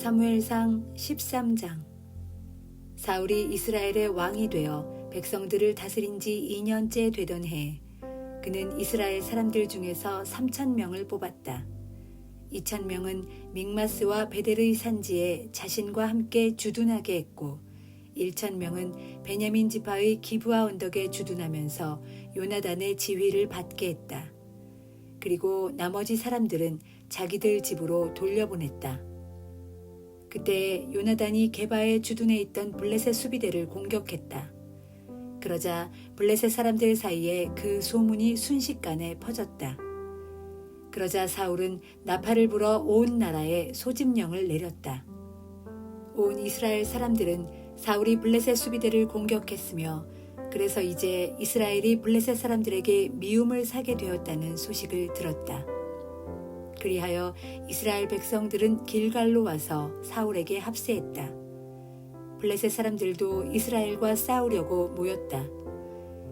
사무엘상 13장. 사울이 이스라엘의 왕이 되어 백성들을 다스린 지 2년째 되던 해, 그는 이스라엘 사람들 중에서 3,000명을 뽑았다. 2,000명은 믹마스와 베델의 산지에 자신과 함께 주둔하게 했고, 1,000명은 베냐민 지파의 기브아 언덕에 주둔하면서 요나단의 지휘를 받게 했다. 그리고 나머지 사람들은 자기들 집으로 돌려보냈다. 그때 요나단이 게바에 주둔해 있던 블레셋 수비대를 공격했다. 그러자 블레셋 사람들 사이에 그 소문이 순식간에 퍼졌다. 그러자 사울은 나팔을 불어 온 나라에 소집령을 내렸다. 온 이스라엘 사람들은 사울이 블레셋 수비대를 공격했으며, 그래서 이제 이스라엘이 블레셋 사람들에게 미움을 사게 되었다는 소식을 들었다. 그리하여 이스라엘 백성들은 길갈로 와서 사울에게 합세했다. 블레셋 사람들도 이스라엘과 싸우려고 모였다.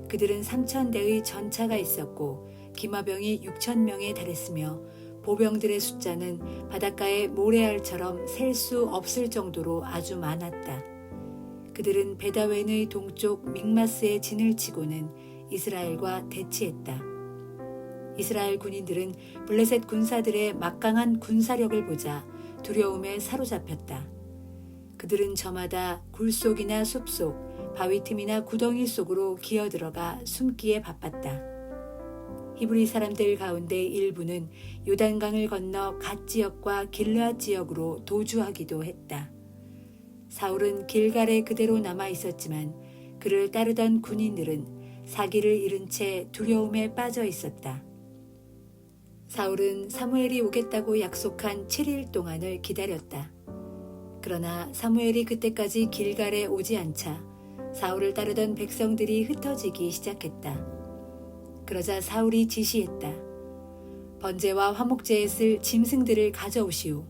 그들은 3,000대의 전차가 있었고 기마병이 6,000명에 달했으며 보병들의 숫자는 바닷가의 모래알처럼 셀 수 없을 정도로 아주 많았다. 그들은 베다웬의 동쪽 믹마스에 진을 치고는 이스라엘과 대치했다. 이스라엘 군인들은 블레셋 군사들의 막강한 군사력을 보자 두려움에 사로잡혔다. 그들은 저마다 굴속이나 숲속, 바위틈이나 구덩이 속으로 기어들어가 숨기에 바빴다. 히브리 사람들 가운데 일부는 요단강을 건너 갓 지역과 길르앗 지역으로 도주하기도 했다. 사울은 길갈에 그대로 남아 있었지만 그를 따르던 군인들은 사기를 잃은 채 두려움에 빠져 있었다. 사울은 사무엘이 오겠다고 약속한 7일 동안을 기다렸다. 그러나 사무엘이 그때까지 길갈에 오지 않자 사울을 따르던 백성들이 흩어지기 시작했다. 그러자 사울이 지시했다. 번제와 화목제에 쓸 짐승들을 가져오시오.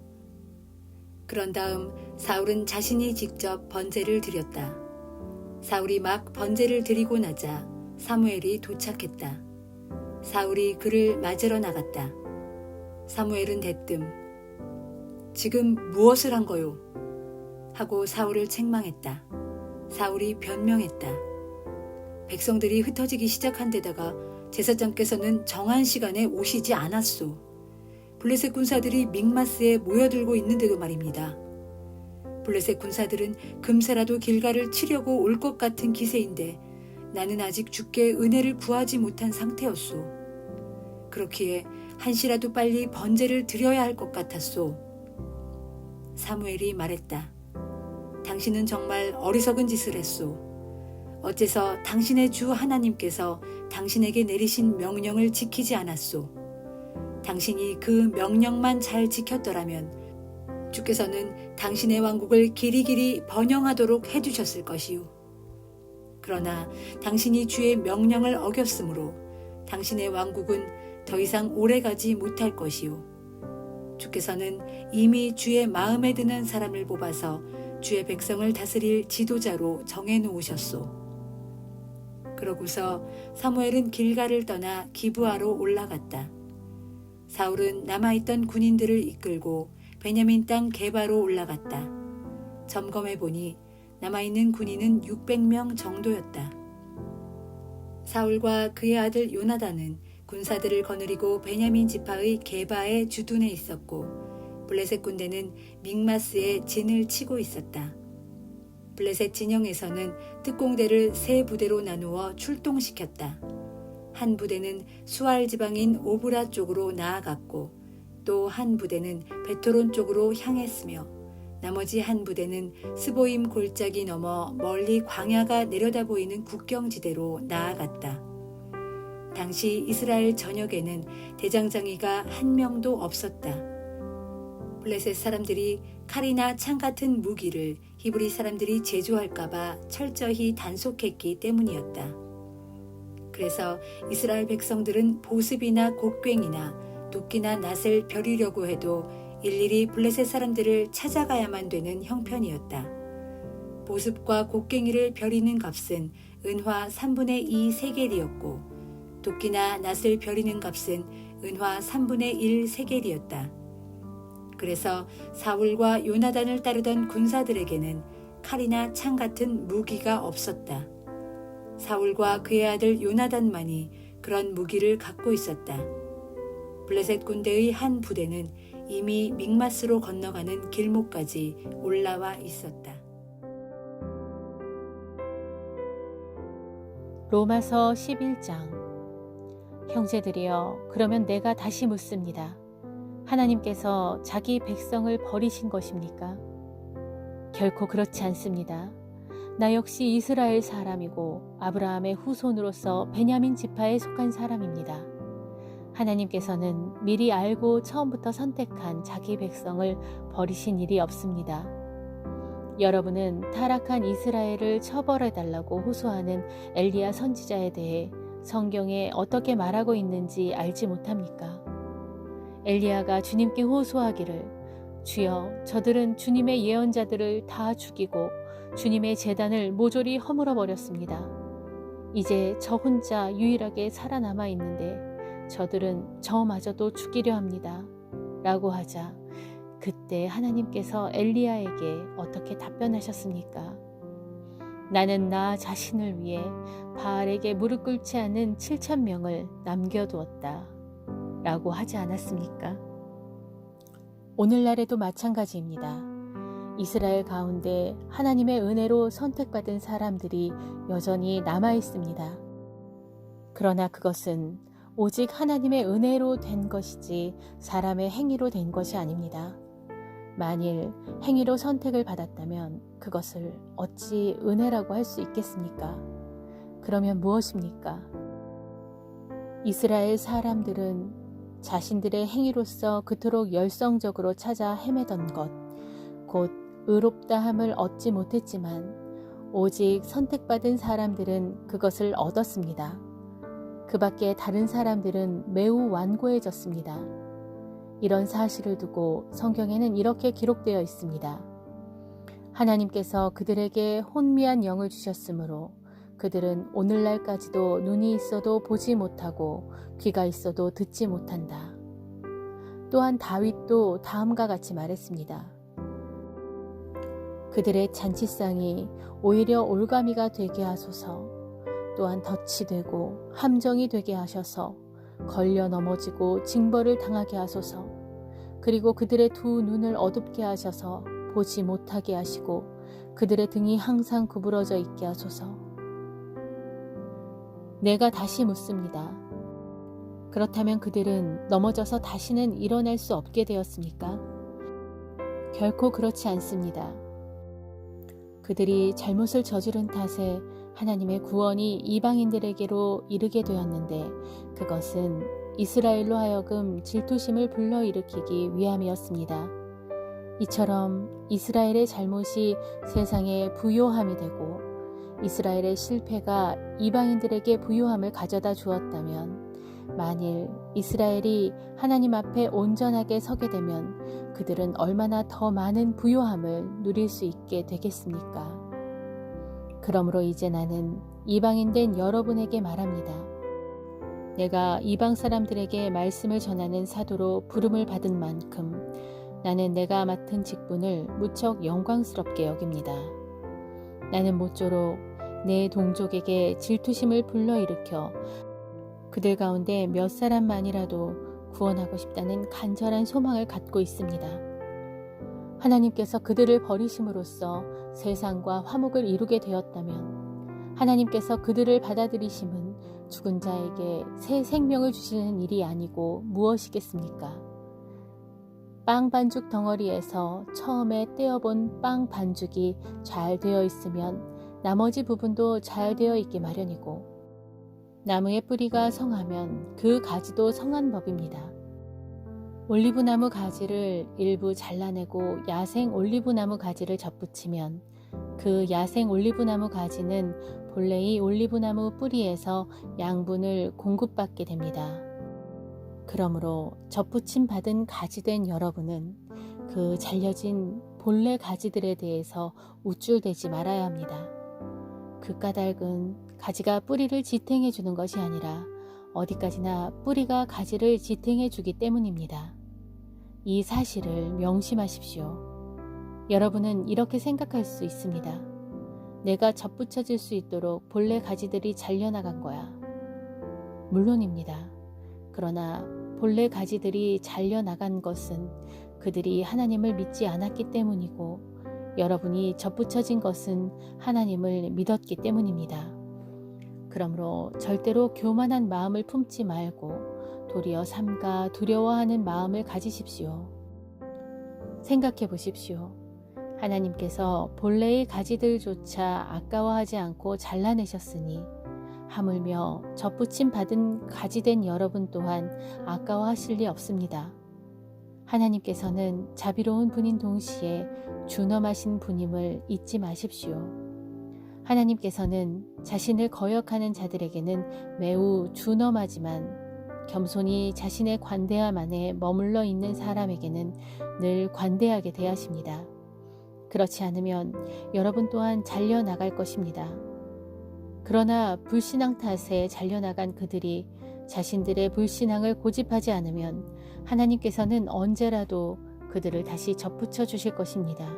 그런 다음 사울은 자신이 직접 번제를 드렸다. 사울이 막 번제를 드리고 나자 사무엘이 도착했다. 사울이 그를 맞으러 나갔다. 사무엘은 대뜸 "지금 무엇을 한 거요?" 하고 사울을 책망했다. 사울이 변명했다. 백성들이 흩어지기 시작한 데다가 제사장께서는 정한 시간에 오시지 않았소. 블레셋 군사들이 믹마스에 모여들고 있는데도 말입니다. 블레셋 군사들은 금세라도 길갈을 치려고 올 것 같은 기세인데 나는 아직 주께 은혜를 구하지 못한 상태였소. 그렇기에 한시라도 빨리 번제를 드려야 할 것 같았소. 사무엘이 말했다. 당신은 정말 어리석은 짓을 했소. 어째서 당신의 주 하나님께서 당신에게 내리신 명령을 지키지 않았소. 당신이 그 명령만 잘 지켰더라면 주께서는 당신의 왕국을 길이길이 번영하도록 해주셨을 것이요. 그러나 당신이 주의 명령을 어겼으므로 당신의 왕국은 더 이상 오래가지 못할 것이요. 주께서는 이미 주의 마음에 드는 사람을 뽑아서 주의 백성을 다스릴 지도자로 정해놓으셨소. 그러고서 사무엘은 길갈을 떠나 기브아로 올라갔다. 사울은 남아있던 군인들을 이끌고 베냐민 땅 게바로 올라갔다. 점검해보니 남아있는 군인은 600명 정도였다. 사울과 그의 아들 요나단은 군사들을 거느리고 베냐민 지파의 게바에 주둔해 있었고, 블레셋 군대는 믹마스에 진을 치고 있었다. 블레셋 진영에서는 특공대를 세 부대로 나누어 출동시켰다. 한 부대는 수알 지방인 오브라 쪽으로 나아갔고, 또 한 부대는 베토론 쪽으로 향했으며, 나머지 한 부대는 스보임 골짜기 넘어 멀리 광야가 내려다 보이는 국경지대로 나아갔다. 당시 이스라엘 전역에는 대장장이가 한 명도 없었다. 블레셋 사람들이 칼이나 창 같은 무기를 히브리 사람들이 제조할까봐 철저히 단속했기 때문이었다. 그래서 이스라엘 백성들은 보습이나 곡괭이나 도끼나 낫을 벼리려고 해도 일일이 블레셋 사람들을 찾아가야만 되는 형편이었다. 보습과 곡괭이를 벼리는 값은 은화 3분의 2 세겔이었고, 도끼나 낫을 벼리는 값은 은화 3분의 1 세겔이었다. 그래서 사울과 요나단을 따르던 군사들에게는 칼이나 창 같은 무기가 없었다. 사울과 그의 아들 요나단만이 그런 무기를 갖고 있었다. 블레셋 군대의 한 부대는 이미 믹마스로 건너가는 길목까지 올라와 있었다. 로마서 11장. 형제들이여, 그러면 내가 다시 묻습니다. 하나님께서 자기 백성을 버리신 것입니까? 결코 그렇지 않습니다. 나 역시 이스라엘 사람이고 아브라함의 후손으로서 베냐민 지파에 속한 사람입니다. 하나님께서는 미리 알고 처음부터 선택한 자기 백성을 버리신 일이 없습니다. 여러분은 타락한 이스라엘을 처벌해달라고 호소하는 엘리야 선지자에 대해 성경에 어떻게 말하고 있는지 알지 못합니까? 엘리야가 주님께 호소하기를, 주여, 저들은 주님의 예언자들을 다 죽이고 주님의 제단을 모조리 허물어 버렸습니다. 이제 저 혼자 유일하게 살아남아 있는데 저들은 저마저도 죽이려 합니다. 라고 하자, 그때 하나님께서 엘리야에게 어떻게 답변하셨습니까? 나는 나 자신을 위해 바알에게 무릎 꿇지 않은 7,000명을 남겨두었다. 라고 하지 않았습니까? 오늘날에도 마찬가지입니다. 이스라엘 가운데 하나님의 은혜로 선택받은 사람들이 여전히 남아 있습니다. 그러나 그것은 오직 하나님의 은혜로 된 것이지 사람의 행위로 된 것이 아닙니다. 만일 행위로 선택을 받았다면 그것을 어찌 은혜라고 할 수 있겠습니까? 그러면 무엇입니까? 이스라엘 사람들은 자신들의 행위로서 그토록 열성적으로 찾아 헤매던 것, 곧 의롭다함을 얻지 못했지만 오직 선택받은 사람들은 그것을 얻었습니다. 그 밖에 다른 사람들은 매우 완고해졌습니다. 이런 사실을 두고 성경에는 이렇게 기록되어 있습니다. 하나님께서 그들에게 혼미한 영을 주셨으므로 그들은 오늘날까지도 눈이 있어도 보지 못하고 귀가 있어도 듣지 못한다. 또한 다윗도 다음과 같이 말했습니다. 그들의 잔치상이 오히려 올가미가 되게 하소서. 또한 덫이 되고 함정이 되게 하셔서 걸려 넘어지고 징벌을 당하게 하소서. 그리고 그들의 두 눈을 어둡게 하셔서 보지 못하게 하시고 그들의 등이 항상 구부러져 있게 하소서. 내가 다시 묻습니다. 그렇다면 그들은 넘어져서 다시는 일어날 수 없게 되었습니까? 결코 그렇지 않습니다. 그들이 잘못을 저지른 탓에 하나님의 구원이 이방인들에게로 이르게 되었는데 그것은 이스라엘로 하여금 질투심을 불러일으키기 위함이었습니다. 이처럼 이스라엘의 잘못이 세상에 부요함이 되고 이스라엘의 실패가 이방인들에게 부요함을 가져다 주었다면 만일 이스라엘이 하나님 앞에 온전하게 서게 되면 그들은 얼마나 더 많은 부요함을 누릴 수 있게 되겠습니까? 그러므로 이제 나는 이방인된 여러분에게 말합니다. 내가 이방 사람들에게 말씀을 전하는 사도로 부름을 받은 만큼 나는 내가 맡은 직분을 무척 영광스럽게 여깁니다. 나는 모쪼록 내 동족에게 질투심을 불러일으켜 그들 가운데 몇 사람만이라도 구원하고 싶다는 간절한 소망을 갖고 있습니다. 하나님께서 그들을 버리심으로써 세상과 화목을 이루게 되었다면 하나님께서 그들을 받아들이심은 죽은 자에게 새 생명을 주시는 일이 아니고 무엇이겠습니까? 빵 반죽 덩어리에서 처음에 떼어본 빵 반죽이 잘 되어 있으면 나머지 부분도 잘 되어 있기 마련이고 나무의 뿌리가 성하면 그 가지도 성한 법입니다. 올리브나무 가지를 일부 잘라내고 야생 올리브나무 가지를 접붙이면 그 야생 올리브나무 가지는 본래의 올리브나무 뿌리에서 양분을 공급받게 됩니다. 그러므로 접붙임 받은 가지된 여러분은 그 잘려진 본래 가지들에 대해서 우쭐대지 말아야 합니다. 그 까닭은 가지가 뿌리를 지탱해 주는 것이 아니라 어디까지나 뿌리가 가지를 지탱해 주기 때문입니다. 이 사실을 명심하십시오. 여러분은 이렇게 생각할 수 있습니다. 내가 접붙여질 수 있도록 본래 가지들이 잘려나간 거야. 물론입니다. 그러나 본래 가지들이 잘려나간 것은 그들이 하나님을 믿지 않았기 때문이고, 여러분이 접붙여진 것은 하나님을 믿었기 때문입니다. 그러므로 절대로 교만한 마음을 품지 말고 도리어 삼가 두려워하는 마음을 가지십시오. 생각해 보십시오. 하나님께서 본래의 가지들조차 아까워하지 않고 잘라내셨으니 하물며 접붙임 받은 가지된 여러분 또한 아까워하실 리 없습니다. 하나님께서는 자비로운 분인 동시에 준엄하신 분임을 잊지 마십시오. 하나님께서는 자신을 거역하는 자들에게는 매우 준엄하지만 겸손히 자신의 관대함 안에 머물러 있는 사람에게는 늘 관대하게 대하십니다. 그렇지 않으면 여러분 또한 잘려나갈 것입니다. 그러나 불신앙 탓에 잘려나간 그들이 자신들의 불신앙을 고집하지 않으면 하나님께서는 언제라도 그들을 다시 접붙여 주실 것입니다.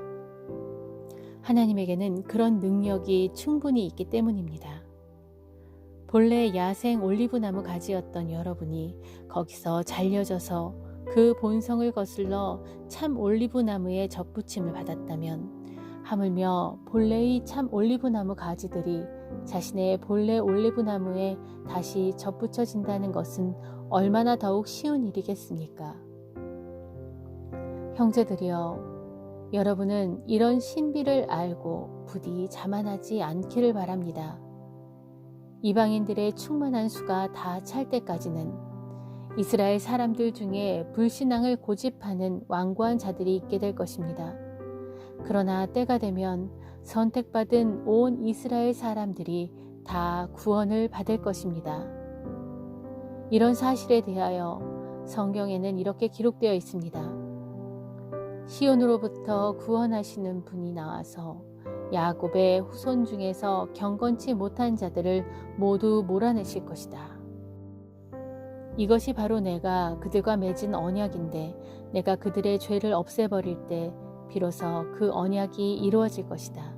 하나님에게는 그런 능력이 충분히 있기 때문입니다. 본래 야생 올리브나무 가지였던 여러분이 거기서 잘려져서 그 본성을 거슬러 참 올리브나무의 접붙임을 받았다면, 하물며 본래의 참 올리브나무 가지들이 자신의 본래 올리브나무에 다시 접붙여진다는 것은 얼마나 더욱 쉬운 일이겠습니까? 형제들이여, 여러분은 이런 신비를 알고 부디 자만하지 않기를 바랍니다. 이방인들의 충만한 수가 다 찰 때까지는 이스라엘 사람들 중에 불신앙을 고집하는 완고한 자들이 있게 될 것입니다. 그러나 때가 되면 선택받은 온 이스라엘 사람들이 다 구원을 받을 것입니다. 이런 사실에 대하여 성경에는 이렇게 기록되어 있습니다. 시온으로부터 구원하시는 분이 나와서 야곱의 후손 중에서 경건치 못한 자들을 모두 몰아내실 것이다. 이것이 바로 내가 그들과 맺은 언약인데, 내가 그들의 죄를 없애버릴 때 비로소 그 언약이 이루어질 것이다.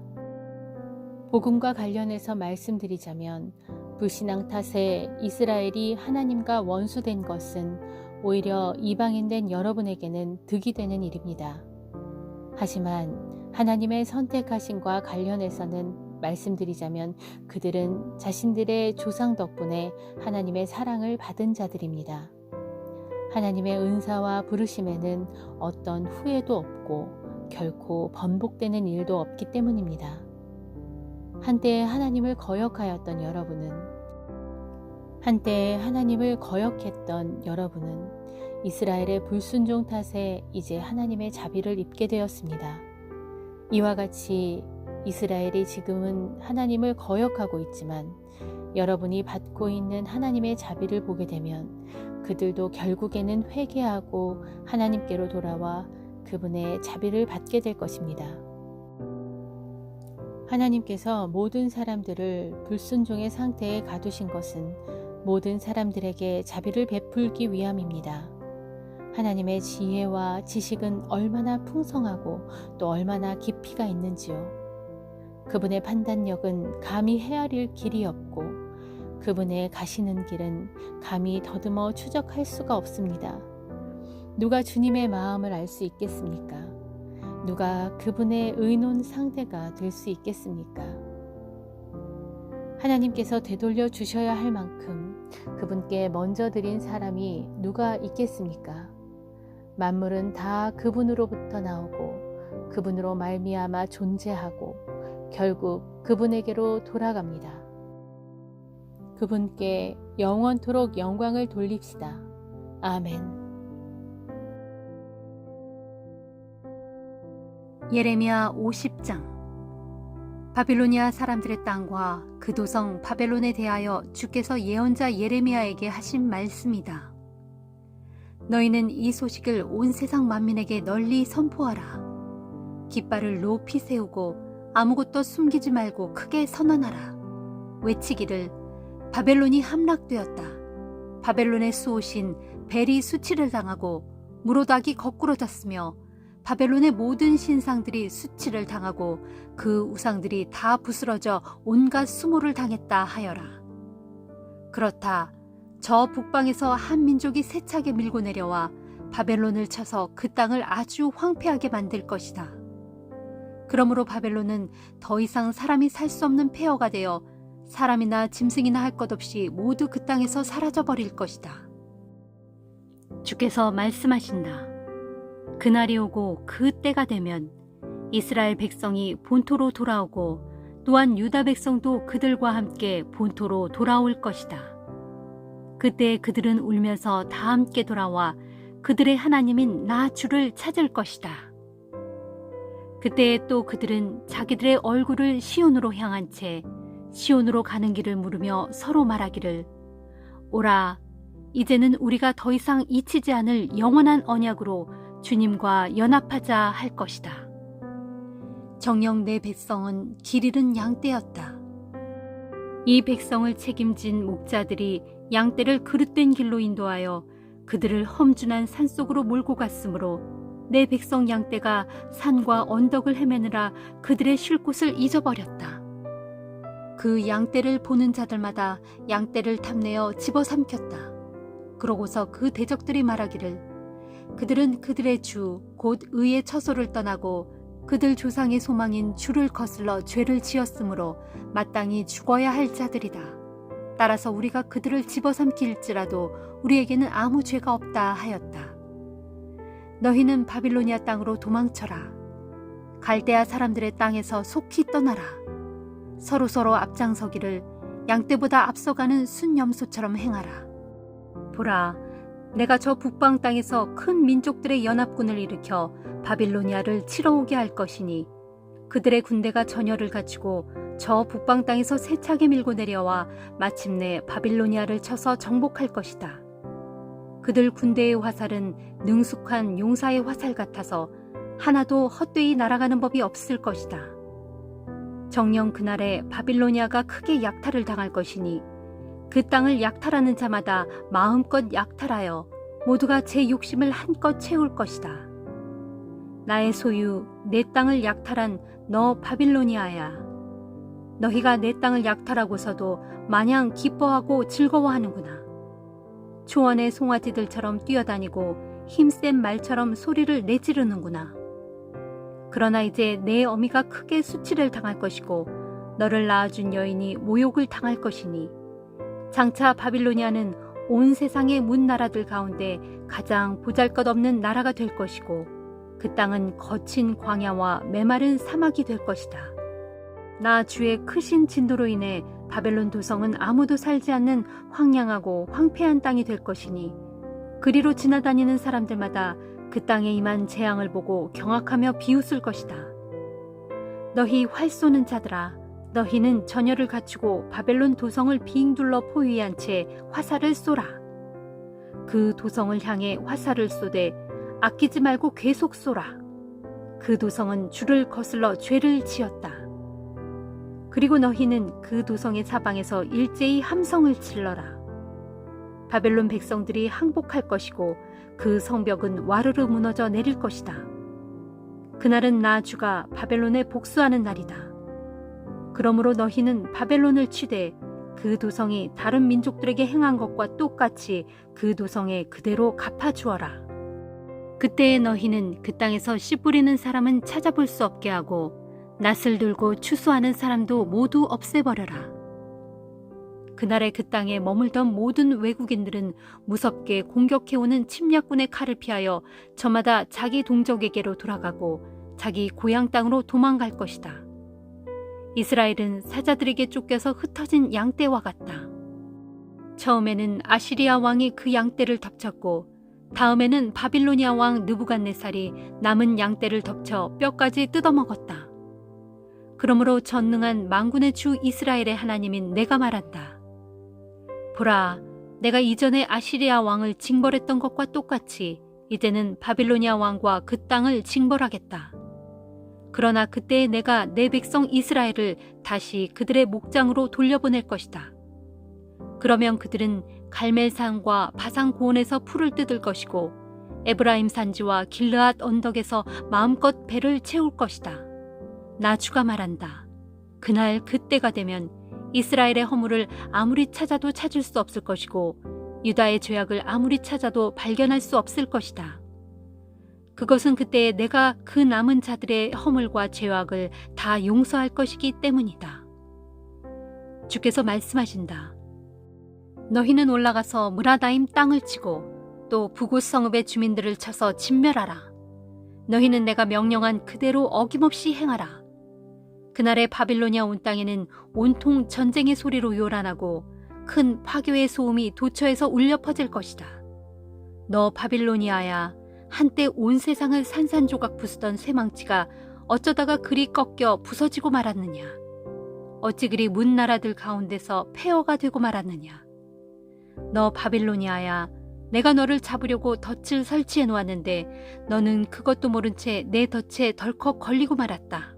복음과 관련해서 말씀드리자면, 불신앙 탓에 이스라엘이 하나님과 원수된 것은 오히려 이방인된 여러분에게는 득이 되는 일입니다. 하지만 하나님의 선택하심과 관련해서는 말씀드리자면, 그들은 자신들의 조상 덕분에 하나님의 사랑을 받은 자들입니다. 하나님의 은사와 부르심에는 어떤 후회도 없고 결코 번복되는 일도 없기 때문입니다. 한때 하나님을 거역하였던 여러분은, 한때 하나님을 거역했던 여러분은 이스라엘의 불순종 탓에 이제 하나님의 자비를 입게 되었습니다. 이와 같이 이스라엘이 지금은 하나님을 거역하고 있지만, 여러분이 받고 있는 하나님의 자비를 보게 되면 그들도 결국에는 회개하고 하나님께로 돌아와 그분의 자비를 받게 될 것입니다. 하나님께서 모든 사람들을 불순종의 상태에 가두신 것은 모든 사람들에게 자비를 베풀기 위함입니다. 하나님의 지혜와 지식은 얼마나 풍성하고 또 얼마나 깊이가 있는지요. 그분의 판단력은 감히 헤아릴 길이 없고 그분의 가시는 길은 감히 더듬어 추적할 수가 없습니다. 누가 주님의 마음을 알 수 있겠습니까? 누가 그분의 의논 상대가 될 수 있겠습니까? 하나님께서 되돌려 주셔야 할 만큼 그분께 먼저 드린 사람이 누가 있겠습니까? 만물은 다 그분으로부터 나오고 그분으로 말미암아 존재하고 결국 그분에게로 돌아갑니다. 그분께 영원토록 영광을 돌립시다. 아멘. 예레미야 50장. 바빌로니아 사람들의 땅과 그 도성 바벨론에 대하여 주께서 예언자 예레미야에게 하신 말씀이다. 너희는 이 소식을 온 세상 만민에게 널리 선포하라. 깃발을 높이 세우고 아무것도 숨기지 말고 크게 선언하라. 외치기를 바벨론이 함락되었다. 바벨론의 수호신 벨이 수치를 당하고 무로닥이 거꾸러졌으며 바벨론의 모든 신상들이 수치를 당하고 그 우상들이 다 부스러져 온갖 수모를 당했다 하여라. 그렇다. 저 북방에서 한 민족이 세차게 밀고 내려와 바벨론을 쳐서 그 땅을 아주 황폐하게 만들 것이다. 그러므로 바벨론은 더 이상 사람이 살 수 없는 폐허가 되어 사람이나 짐승이나 할 것 없이 모두 그 땅에서 사라져 버릴 것이다. 주께서 말씀하신다. 그날이 오고 그 때가 되면 이스라엘 백성이 본토로 돌아오고 또한 유다 백성도 그들과 함께 본토로 돌아올 것이다. 그때 그들은 울면서 다 함께 돌아와 그들의 하나님인 나 주를 찾을 것이다. 그때 또 그들은 자기들의 얼굴을 시온으로 향한 채 시온으로 가는 길을 물으며 서로 말하기를 오라, 이제는 우리가 더 이상 잊히지 않을 영원한 언약으로 주님과 연합하자 할 것이다. 정녕 내 백성은 길 잃은 양떼였다. 이 백성을 책임진 목자들이 양떼를 그릇된 길로 인도하여 그들을 험준한 산속으로 몰고 갔으므로 내 백성 양떼가 산과 언덕을 헤매느라 그들의 쉴 곳을 잊어버렸다. 그 양떼를 보는 자들마다 양떼를 탐내어 집어삼켰다. 그러고서 그 대적들이 말하기를 그들은 그들의 주 곧 의의 처소를 떠나고 그들 조상의 소망인 주를 거슬러 죄를 지었으므로 마땅히 죽어야 할 자들이다. 따라서 우리가 그들을 집어삼킬지라도 우리에게는 아무 죄가 없다 하였다. 너희는 바빌로니아 땅으로 도망쳐라. 갈대아 사람들의 땅에서 속히 떠나라. 서로서로 앞장서기를 양떼보다 앞서가는 순염소처럼 행하라. 보라, 내가 저 북방 땅에서 큰 민족들의 연합군을 일으켜 바빌로니아를 치러 오게 할 것이니 그들의 군대가 전열을 갖추고 저 북방 땅에서 세차게 밀고 내려와 마침내 바빌로니아를 쳐서 정복할 것이다. 그들 군대의 화살은 능숙한 용사의 화살 같아서 하나도 헛되이 날아가는 법이 없을 것이다. 정녕 그날에 바빌로니아가 크게 약탈을 당할 것이니 그 땅을 약탈하는 자마다 마음껏 약탈하여 모두가 제 욕심을 한껏 채울 것이다. 나의 소유, 내 땅을 약탈한 너 바빌로니아야. 너희가 내 땅을 약탈하고서도 마냥 기뻐하고 즐거워하는구나. 초원의 송아지들처럼 뛰어다니고 힘센 말처럼 소리를 내지르는구나. 그러나 이제 내 어미가 크게 수치를 당할 것이고 너를 낳아준 여인이 모욕을 당할 것이니 장차 바빌로니아는 온 세상의 문나라들 가운데 가장 보잘것없는 나라가 될 것이고 그 땅은 거친 광야와 메마른 사막이 될 것이다. 나 주의 크신 진도로 인해 바벨론 도성은 아무도 살지 않는 황량하고 황폐한 땅이 될 것이니 그리로 지나다니는 사람들마다 그 땅에 임한 재앙을 보고 경악하며 비웃을 것이다. 너희 활 쏘는 자들아, 너희는 전열을 갖추고 바벨론 도성을 빙 둘러 포위한 채 화살을 쏘라. 그 도성을 향해 화살을 쏘되 아끼지 말고 계속 쏘라. 그 도성은 주를 거슬러 죄를 지었다. 그리고 너희는 그 도성의 사방에서 일제히 함성을 질러라. 바벨론 백성들이 항복할 것이고 그 성벽은 와르르 무너져 내릴 것이다. 그날은 나 주가 바벨론에 복수하는 날이다. 그러므로 너희는 바벨론을 치되 그 도성이 다른 민족들에게 행한 것과 똑같이 그 도성에 그대로 갚아주어라. 그때에 너희는 그 땅에서 씨 뿌리는 사람은 찾아볼 수 없게 하고 낫을 들고 추수하는 사람도 모두 없애버려라. 그날에 그 땅에 머물던 모든 외국인들은 무섭게 공격해오는 침략군의 칼을 피하여 저마다 자기 동족에게로 돌아가고 자기 고향 땅으로 도망갈 것이다. 이스라엘은 사자들에게 쫓겨서 흩어진 양떼와 같다. 처음에는 아시리아 왕이 그 양떼를 덮쳤고 다음에는 바빌로니아 왕 느부갓네살이 남은 양떼를 덮쳐 뼈까지 뜯어먹었다. 그러므로 전능한 만군의 주 이스라엘의 하나님인 내가 말한다. 보라, 내가 이전에 아시리아 왕을 징벌했던 것과 똑같이 이제는 바빌로니아 왕과 그 땅을 징벌하겠다. 그러나 그때 내가 내 백성 이스라엘을 다시 그들의 목장으로 돌려보낼 것이다. 그러면 그들은 갈멜산과 바산 고원에서 풀을 뜯을 것이고 에브라임 산지와 길르앗 언덕에서 마음껏 배를 채울 것이다. 나 주가 말한다. 그날 그때가 되면 이스라엘의 허물을 아무리 찾아도 찾을 수 없을 것이고 유다의 죄악을 아무리 찾아도 발견할 수 없을 것이다. 그것은 그때 내가 그 남은 자들의 허물과 죄악을 다 용서할 것이기 때문이다. 주께서 말씀하신다. 너희는 올라가서 무라다임 땅을 치고 또 북곳 성읍의 주민들을 쳐서 진멸하라. 너희는 내가 명령한 그대로 어김없이 행하라. 그날의 바빌로니아 온 땅에는 온통 전쟁의 소리로 요란하고 큰 파교의 소음이 도처에서 울려 퍼질 것이다. 너 바빌로니아야, 한때 온 세상을 산산조각 부수던 쇠망치가 어쩌다가 그리 꺾여 부서지고 말았느냐. 어찌 그리 문 나라들 가운데서 폐허가 되고 말았느냐. 너 바빌로니아야, 내가 너를 잡으려고 덫을 설치해 놓았는데 너는 그것도 모른 채 내 덫에 덜컥 걸리고 말았다.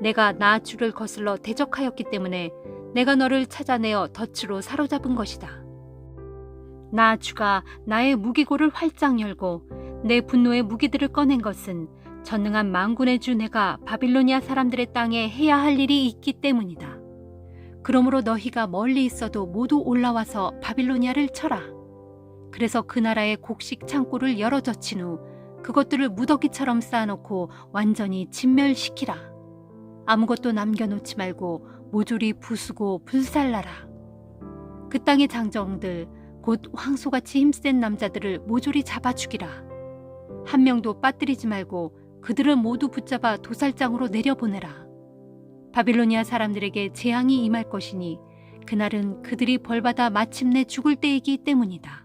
내가 나 주를 거슬러 대적하였기 때문에 내가 너를 찾아내어 덫으로 사로잡은 것이다. 나 주가 나의 무기고를 활짝 열고 내 분노의 무기들을 꺼낸 것은 전능한 만군의 주 내가 바빌로니아 사람들의 땅에 해야 할 일이 있기 때문이다. 그러므로 너희가 멀리 있어도 모두 올라와서 바빌로니아를 쳐라. 그래서 그 나라의 곡식 창고를 열어 젖힌 후 그것들을 무더기처럼 쌓아놓고 완전히 진멸시키라. 아무것도 남겨놓지 말고 모조리 부수고 불살라라. 그 땅의 장정들 곧 황소같이 힘센 남자들을 모조리 잡아 죽이라. 한 명도 빠뜨리지 말고 그들을 모두 붙잡아 도살장으로 내려보내라. 바빌로니아 사람들에게 재앙이 임할 것이니 그날은 그들이 벌받아 마침내 죽을 때이기 때문이다.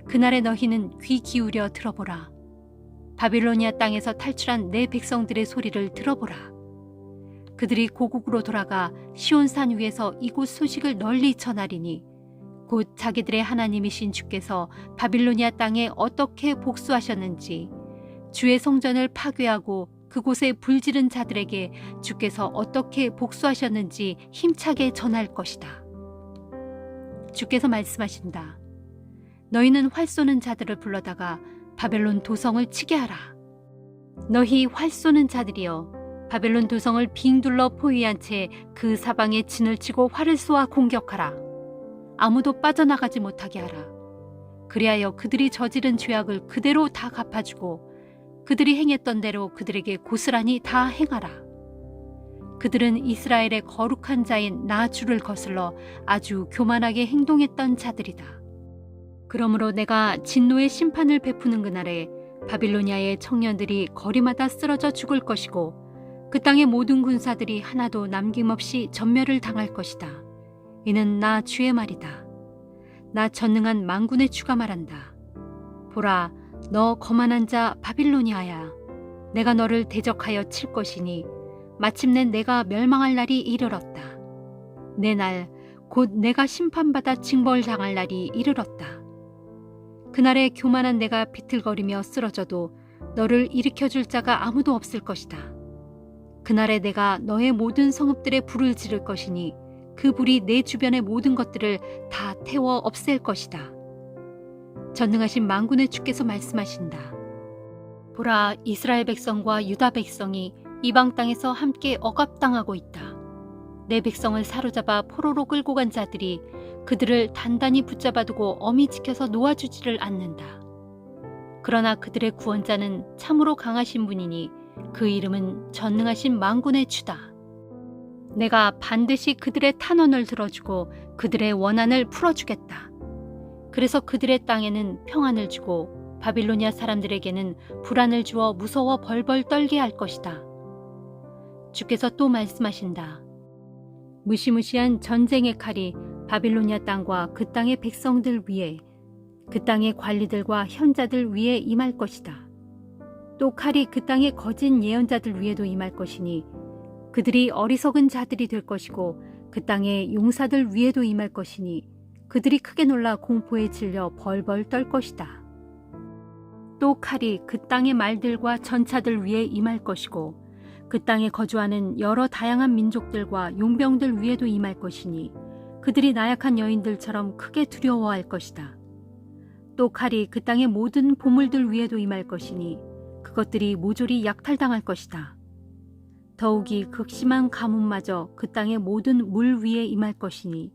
그날에 너희는 귀 기울여 들어보라. 바빌로니아 땅에서 탈출한 내 백성들의 소리를 들어보라. 그들이 고국으로 돌아가 시온산 위에서 이곳 소식을 널리 전하리니 곧 자기들의 하나님이신 주께서 바빌로니아 땅에 어떻게 복수하셨는지, 주의 성전을 파괴하고 그곳에 불지른 자들에게 주께서 어떻게 복수하셨는지 힘차게 전할 것이다. 주께서 말씀하신다. 너희는 활 쏘는 자들을 불러다가 바벨론 도성을 치게 하라. 너희 활 쏘는 자들이여, 바벨론 도성을 빙 둘러 포위한 채 그 사방에 진을 치고 활을 쏘아 공격하라. 아무도 빠져나가지 못하게 하라. 그리하여 그들이 저지른 죄악을 그대로 다 갚아주고 그들이 행했던 대로 그들에게 고스란히 다 행하라. 그들은 이스라엘의 거룩한 자인 나 주를 거슬러 아주 교만하게 행동했던 자들이다. 그러므로 내가 진노의 심판을 베푸는 그날에 바빌로니아의 청년들이 거리마다 쓰러져 죽을 것이고 그 땅의 모든 군사들이 하나도 남김없이 전멸을 당할 것이다. 이는 나 주의 말이다. 나 전능한 만군의 주가 말한다. 보라, 너 거만한 자 바빌로니아야, 내가 너를 대적하여 칠 것이니 마침내 내가 멸망할 날이 이르렀다. 내 날, 곧 내가 심판받아 징벌당할 날이 이르렀다. 그날에 교만한 내가 비틀거리며 쓰러져도 너를 일으켜줄 자가 아무도 없을 것이다. 그날에 내가 너의 모든 성읍들에 불을 지를 것이니 그 불이 내 주변의 모든 것들을 다 태워 없앨 것이다. 전능하신 만군의 주께서 말씀하신다. 보라, 이스라엘 백성과 유다 백성이 이방 땅에서 함께 억압당하고 있다. 내 백성을 사로잡아 포로로 끌고 간 자들이 그들을 단단히 붙잡아두고 엄히 지켜서 놓아주지를 않는다. 그러나 그들의 구원자는 참으로 강하신 분이니 그 이름은 전능하신 만군의 주다. 내가 반드시 그들의 탄원을 들어주고 그들의 원한을 풀어주겠다. 그래서 그들의 땅에는 평안을 주고 바빌로니아 사람들에게는 불안을 주어 무서워 벌벌 떨게 할 것이다. 주께서 또 말씀하신다. 무시무시한 전쟁의 칼이 바빌로니아 땅과 그 땅의 백성들 위에, 그 땅의 관리들과 현자들 위에 임할 것이다. 또 칼이 그 땅의 거짓 예언자들 위에도 임할 것이니 그들이 어리석은 자들이 될 것이고 그 땅의 용사들 위에도 임할 것이니 그들이 크게 놀라 공포에 질려 벌벌 떨 것이다. 또 칼이 그 땅의 말들과 전차들 위에 임할 것이고 그 땅에 거주하는 여러 다양한 민족들과 용병들 위에도 임할 것이니 그들이 나약한 여인들처럼 크게 두려워할 것이다. 또 칼이 그 땅의 모든 보물들 위에도 임할 것이니 그것들이 모조리 약탈당할 것이다. 더욱이 극심한 가뭄마저 그 땅의 모든 물 위에 임할 것이니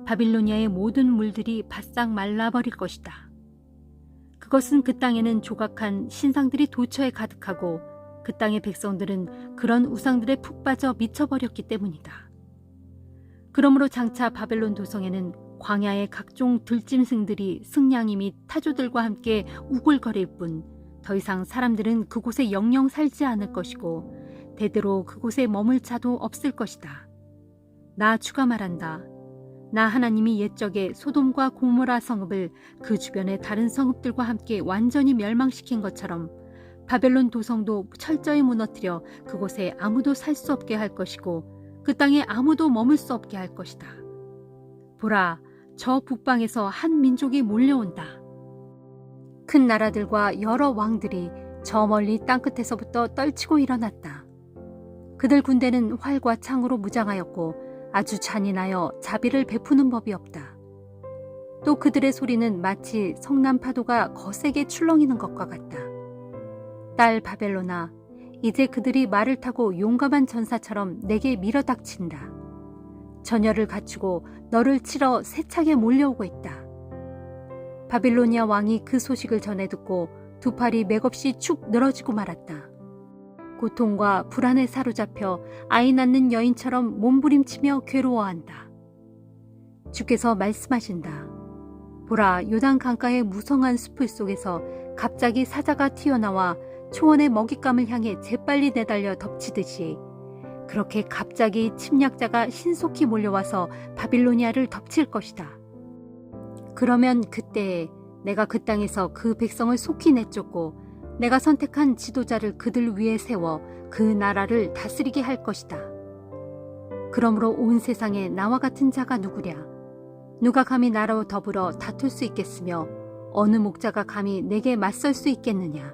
바빌로니아의 모든 물들이 바싹 말라버릴 것이다. 그것은 그 땅에는 조각한 신상들이 도처에 가득하고 그 땅의 백성들은 그런 우상들에 푹 빠져 미쳐버렸기 때문이다. 그러므로 장차 바벨론 도성에는 광야의 각종 들짐승들이 승냥이 및 타조들과 함께 우글거릴 뿐 더 이상 사람들은 그곳에 영영 살지 않을 것이고 대대로 그곳에 머물 자도 없을 것이다. 나 주가 말한다. 나 하나님이 옛적에 소돔과 고모라 성읍을 그 주변의 다른 성읍들과 함께 완전히 멸망시킨 것처럼 바벨론 도성도 철저히 무너뜨려 그곳에 아무도 살 수 없게 할 것이고 그 땅에 아무도 머물 수 없게 할 것이다. 보라, 저 북방에서 한 민족이 몰려온다. 큰 나라들과 여러 왕들이 저 멀리 땅끝에서부터 떨치고 일어났다. 그들 군대는 활과 창으로 무장하였고 아주 잔인하여 자비를 베푸는 법이 없다. 또 그들의 소리는 마치 성남 파도가 거세게 출렁이는 것과 같다. 딸 바벨로나, 이제 그들이 말을 타고 용감한 전사처럼 내게 밀어닥친다. 전열을 갖추고 너를 치러 세차게 몰려오고 있다. 바빌로니아 왕이 그 소식을 전해 듣고 두 팔이 맥없이 축 늘어지고 말았다. 고통과 불안에 사로잡혀 아이 낳는 여인처럼 몸부림치며 괴로워한다. 주께서 말씀하신다. 보라, 요단 강가의 무성한 숲을 속에서 갑자기 사자가 튀어나와 초원의 먹잇감을 향해 재빨리 내달려 덮치듯이 그렇게 갑자기 침략자가 신속히 몰려와서 바빌로니아를 덮칠 것이다. 그러면 그때에 내가 그 땅에서 그 백성을 속히 내쫓고 내가 선택한 지도자를 그들 위에 세워 그 나라를 다스리게 할 것이다. 그러므로 온 세상에 나와 같은 자가 누구랴? 누가 감히 나라와 더불어 다툴 수 있겠으며 어느 목자가 감히 내게 맞설 수 있겠느냐?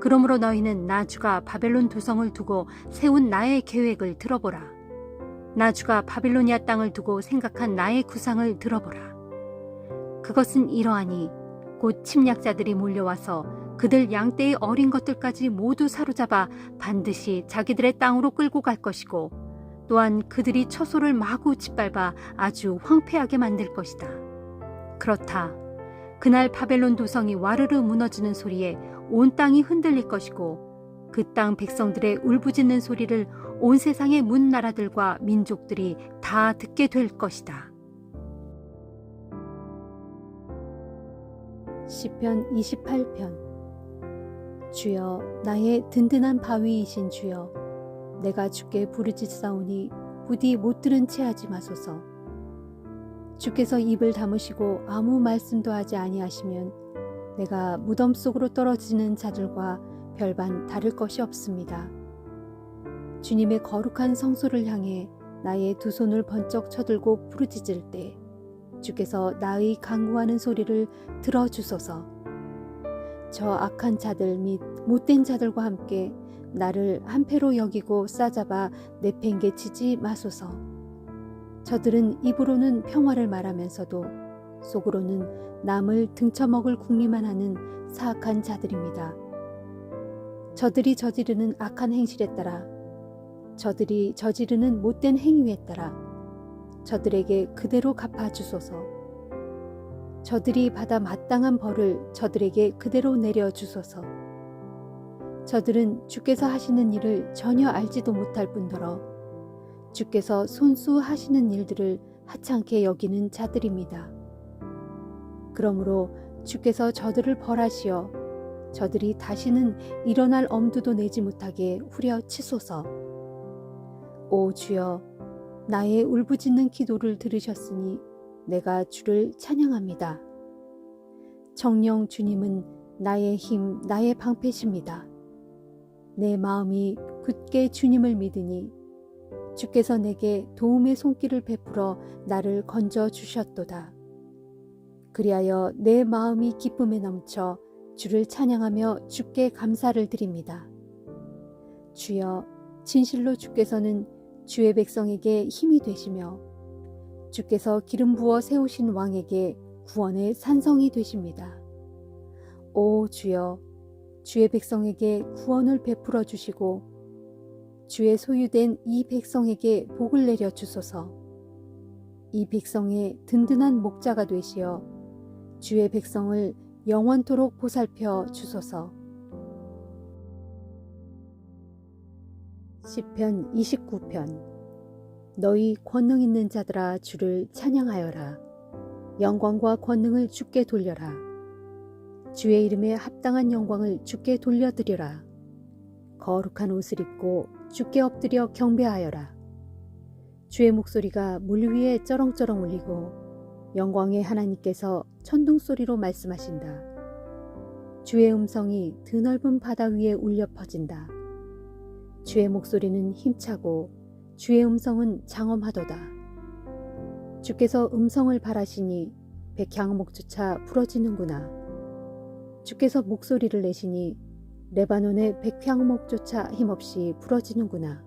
그러므로 너희는 나 주가 바벨론 도성을 두고 세운 나의 계획을 들어보라. 나 주가 바빌로니아 땅을 두고 생각한 나의 구상을 들어보라. 그것은 이러하니 곧 침략자들이 몰려와서 그들 양떼의 어린 것들까지 모두 사로잡아 반드시 자기들의 땅으로 끌고 갈 것이고 또한 그들이 처소를 마구 짓밟아 아주 황폐하게 만들 것이다. 그렇다. 그날 바벨론 도성이 와르르 무너지는 소리에 온 땅이 흔들릴 것이고 그 땅 백성들의 울부짖는 소리를 온 세상의 문 나라들과 민족들이 다 듣게 될 것이다. 시편 28편. 주여, 나의 든든한 바위이신 주여, 내가 주께 부르짖사오니 부디 못 들은 채 하지 마소서. 주께서 입을 다무시고 아무 말씀도 하지 아니하시면 내가 무덤 속으로 떨어지는 자들과 별반 다를 것이 없습니다. 주님의 거룩한 성소를 향해 나의 두 손을 번쩍 쳐들고 부르짖을 때 주께서 나의 간구하는 소리를 들어주소서. 저 악한 자들 및 못된 자들과 함께 나를 한패로 여기고 싸잡아 내팽개치지 마소서. 저들은 입으로는 평화를 말하면서도 속으로는 남을 등쳐먹을 궁리만 하는 사악한 자들입니다. 저들이 저지르는 악한 행실에 따라, 저들이 저지르는 못된 행위에 따라 저들에게 그대로 갚아주소서. 저들이 받아 마땅한 벌을 저들에게 그대로 내려주소서. 저들은 주께서 하시는 일을 전혀 알지도 못할 뿐더러 주께서 손수 하시는 일들을 하찮게 여기는 자들입니다. 그러므로 주께서 저들을 벌하시어 저들이 다시는 일어날 엄두도 내지 못하게 후려치소서. 오 주여, 나의 울부짖는 기도를 들으셨으니 내가 주를 찬양합니다. 정녕 주님은 나의 힘, 나의 방패십니다. 내 마음이 굳게 주님을 믿으니 주께서 내게 도움의 손길을 베풀어 나를 건져 주셨도다. 그리하여 내 마음이 기쁨에 넘쳐 주를 찬양하며 주께 감사를 드립니다. 주여, 진실로 주께서는 주의 백성에게 힘이 되시며 주께서 기름 부어 세우신 왕에게 구원의 산성이 되십니다. 오 주여, 주의 백성에게 구원을 베풀어 주시고 주의 소유된 이 백성에게 복을 내려 주소서. 이 백성의 든든한 목자가 되시어 주의 백성을 영원토록 보살펴 주소서. 시편 29편. 너희 권능 있는 자들아 주를 찬양하여라. 영광과 권능을 주께 돌려라. 주의 이름에 합당한 영광을 주께 돌려드려라. 거룩한 옷을 입고 주께 엎드려 경배하여라. 주의 목소리가 물 위에 쩌렁쩌렁 울리고 영광의 하나님께서 천둥소리로 말씀하신다. 주의 음성이 드넓은 바다 위에 울려 퍼진다. 주의 목소리는 힘차고 주의 음성은 장엄하도다. 주께서 음성을 발하시니 백향목조차 부러지는구나. 주께서 목소리를 내시니 레바논의 백향목조차 힘없이 부러지는구나.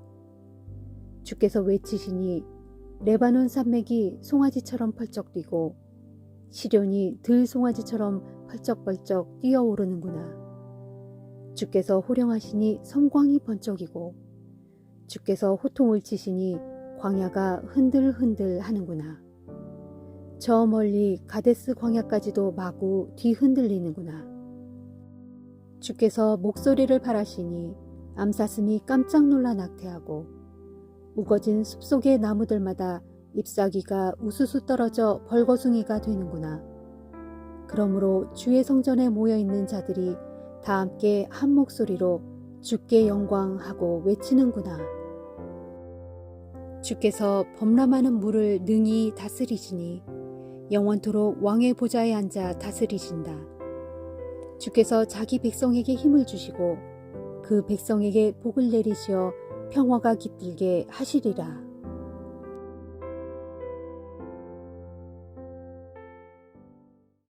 주께서 외치시니 레바논 산맥이 송아지처럼 펄쩍 뛰고 시련이 들송아지처럼 펄쩍펄쩍 뛰어오르는구나. 주께서 호령하시니 섬광이 번쩍이고 주께서 호통을 치시니 광야가 흔들흔들 하는구나. 저 멀리 가데스 광야까지도 마구 뒤흔들리는구나. 주께서 목소리를 발하시니 암사슴이 깜짝 놀라 낙태하고 우거진 숲속의 나무들마다 잎사귀가 우수수 떨어져 벌거숭이가 되는구나. 그러므로 주의 성전에 모여있는 자들이 다 함께 한 목소리로 주께 영광하고 외치는구나. 주께서 범람하는 물을 능히 다스리시니 영원토록 왕의 보좌에 앉아 다스리신다. 주께서 자기 백성에게 힘을 주시고 그 백성에게 복을 내리시어 평화가 깃들게 하시리라.